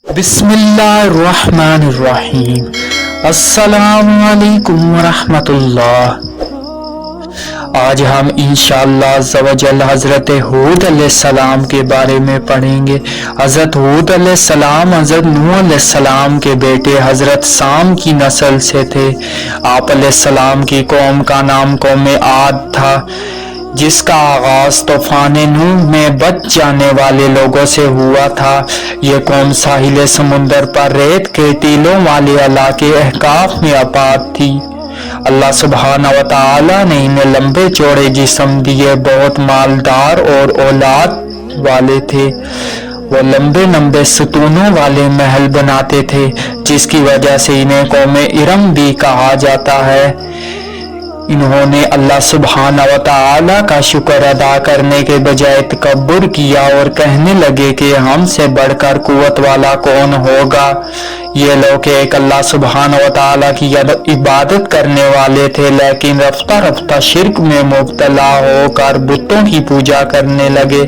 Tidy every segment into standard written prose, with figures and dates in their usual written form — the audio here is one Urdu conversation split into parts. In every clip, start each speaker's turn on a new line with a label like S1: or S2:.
S1: بسم اللہ الرحمن الرحیم۔ السلام علیکم ورحمۃ اللہ۔ آج ہم انشاءاللہ عز و جل حضرت ہود علیہ السلام کے بارے میں پڑھیں گے۔ حضرت ہود علیہ السلام حضرت نوح علیہ السلام کے بیٹے حضرت سام کی نسل سے تھے۔ آپ علیہ السلام کی قوم کا نام قوم عاد تھا، جس کا آغاز طوفان نوح میں بچ جانے والے لوگوں سے ہوا تھا۔ یہ قوم ساحل سمندر پر ریت کے ٹیلوں والے علاقے احقاف میں آباد تھی۔ اللہ سبحانہ و تعالی نے انہیں لمبے چوڑے جسم دیے، بہت مالدار اور اولاد والے تھے۔ وہ لمبے لمبے ستونوں والے محل بناتے تھے، جس کی وجہ سے انہیں قوم ارم بھی کہا جاتا ہے۔ انہوں نے اللہ سبحانہ و تعالی کا شکر ادا کرنے کے بجائے تکبر کیا اور کہنے لگے کہ ہم سے بڑھ کر قوت والا کون ہوگا۔ یہ لوگ ایک اللہ سبحانہ و تعالی کی عبادت کرنے والے تھے، لیکن رفتہ رفتہ شرک میں مبتلا ہو کر بتوں کی پوجا کرنے لگے۔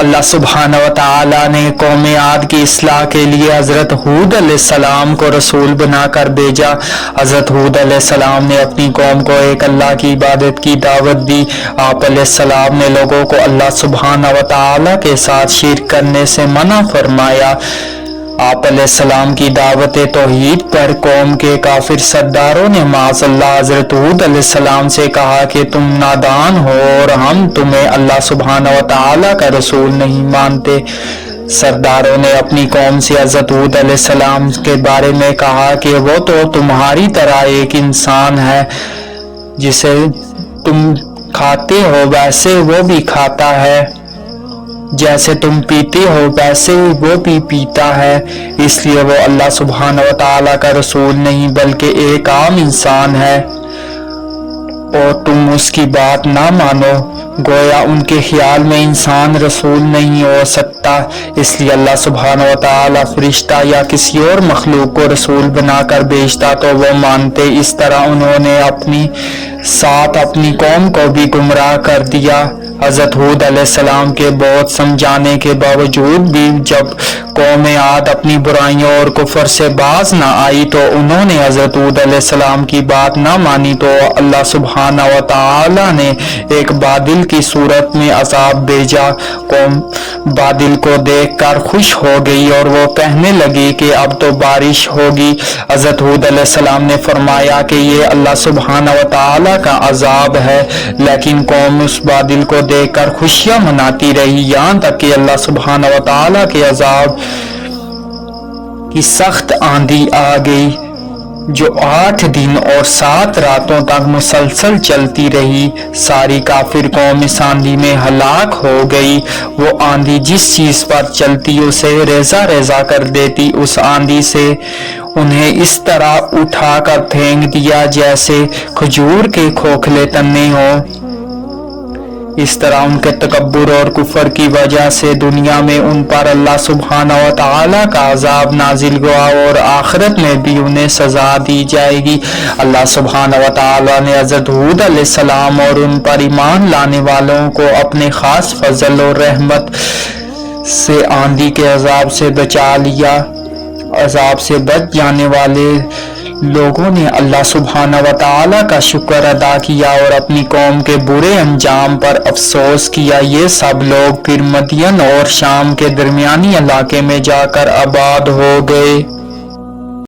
S1: اللہ سبحانہ و تعالی نے قوم عاد کی اصلاح کے لیے حضرت ہود علیہ السلام کو رسول بنا کر بھیجا۔ حضرت ہود علیہ السلام نے اپنی قوم کو ایک اللہ کی عبادت کی دعوت دی۔ آپ علیہ السلام نے لوگوں کو اللہ سبحانہ و تعالی کے ساتھ شرک کرنے سے منع فرمایا۔ آپ علیہ السلام کی دعوت توحید پر قوم کے کافر سرداروں نے معاذ اللہ حضرت ہود علیہ السلام سے کہا کہ تم نادان ہو اور ہم تمہیں اللہ سبحانہ و تعالی کا رسول نہیں مانتے۔ سرداروں نے اپنی قوم سے حضرت ہود علیہ السلام کے بارے میں کہا کہ وہ تو تمہاری طرح ایک انسان ہے، جسے تم کھاتے ہو ویسے وہ بھی کھاتا ہے، جیسے تم پیتے ہو ویسے وہ بھی پیتا ہے، اس لیے وہ اللہ سبحانہ و تعالی کا رسول نہیں بلکہ ایک عام انسان ہے، اور تم اس کی بات نہ مانو۔ گویا ان کے خیال میں انسان رسول نہیں ہو سکتا، اس لیے اللہ سبحانہ و تعالی فرشتہ یا کسی اور مخلوق کو رسول بنا کر بھیجتا تو وہ مانتے۔ اس طرح انہوں نے اپنی ساتھ اپنی قوم کو بھی گمراہ کر دیا۔ حضرت ہود علیہ السلام کے بہت سمجھانے کے باوجود بھی جب قوم عاد اپنی برائیوں اور کفر سے باز نہ آئی تو انہوں نے حضرت ہود علیہ السلام کی بات نہ مانی، تو اللہ سبحانہ و تعالی نے ایک بادل کی صورت میں عذاب بھیجا۔ قوم بادل کو دیکھ کر خوش ہو گئی اور وہ کہنے لگی کہ اب تو بارش ہوگی۔ حضرت ہود علیہ السلام نے فرمایا کہ یہ اللہ سبحانہ و تعالی کا عذاب ہے، لیکن قوم اس بادل کو دیکھ کر خوشیاں مناتی رہی، یہاں تک کہ اللہ سبحانہ و تعالی کے عذاب کی سخت آندھی آ گئی، جو 8 دن اور 7 راتوں تک مسلسل چلتی رہی۔ ساری کافر قوم اس آندھی میں ہلاک ہو گئی۔ وہ آندھی جس چیز پر چلتی اسے ریزہ ریزہ کر دیتی۔ اس آندھی سے انہیں اس طرح اٹھا کر پھینک دیا جیسے کھجور کے کھوکھلے تنے ہوں۔ اس طرح ان کے تکبر اور کفر کی وجہ سے دنیا میں ان پر اللہ سبحانہ و تعالی کا عذاب نازل ہوا اور آخرت میں بھی انہیں سزا دی جائے گی۔ اللہ سبحانہ و تعالی نے حضرت ہود علیہ السلام اور ان پر ایمان لانے والوں کو اپنے خاص فضل اور رحمت سے آندھی کے عذاب سے بچا لیا۔ عذاب سے بچ جانے والے لوگوں نے اللہ سبحانہ و تعالی کا شکر ادا کیا اور اپنی قوم کے برے انجام پر افسوس کیا۔ یہ سب لوگ پھر مدین اور شام کے درمیانی علاقے میں جا کر آباد ہو گئے۔